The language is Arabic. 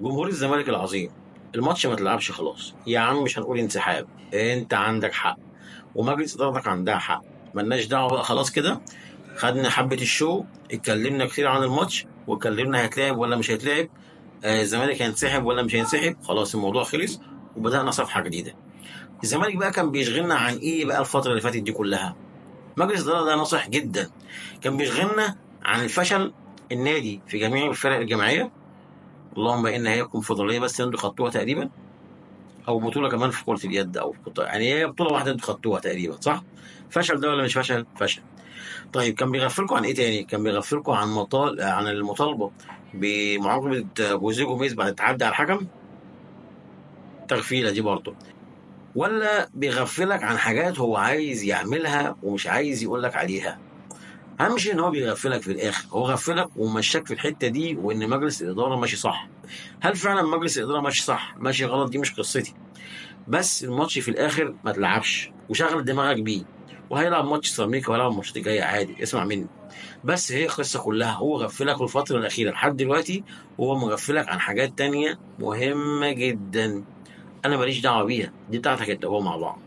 جمهور الزمالك العظيم، الماتش ما اتلعبش خلاص يا عم، مش هنقول انسحاب، انت عندك حق ومجلس ادارتك عندها حق، ملناش دعوه بقى خلاص كده. خدنا حبه الشو، اتكلمنا كتير عن الماتش واتكلمنا هيتلعب ولا مش هيتلعب، الزمالك هينسحب ولا مش هينسحب، خلاص الموضوع خلص وبدانا صفحه جديده. الزمالك بقى كان بيشغلنا عن ايه بقى الفتره اللي فاتت دي كلها؟ مجلس الاداره ده ناصح جدا، كان بيشغلنا عن الفشل النادي في جميع الفرق الجماعيه، اللهم ان هي كونفدراليه بس انتوا خدتوها تقريبا، او بطوله كمان في كره اليد، او يعني هي بطوله واحده انتوا خدتوها تقريبا صح؟ فشل ده ولا مش فشل؟ فشل. طيب كان بيغفلكم عن ايه تاني؟ كان بيغفلكم عن عن المطالبه بمعاقبه جوزيه جوميز بعد التعدي على الحكم، تغفيله دي برضه، ولا بيغفلك عن حاجات هو عايز يعملها ومش عايز يقول لك عليها؟ اهم شيء ان هو بيغفلك في الاخر، هو غفلك ومشاك في الحته دي، وان مجلس الاداره ماشي صح. هل فعلا مجلس الاداره ماشي صح ماشي غلط؟ دي مش قصتي، بس الماتش في الاخر ما اتلعبش وشغل دماغك بيه، وهيلعب ماتش سيراميكا وهيلعب الماتشات الجايه عادي، اسمع مني. بس هي القصه كلها هو غفلك في الفتره الاخيره لحد دلوقتي، وهو مغفلك عن حاجات تانية مهمه جدا، انا ماليش دعوه بيها، دي بتاعتك انت وهو مع بعض.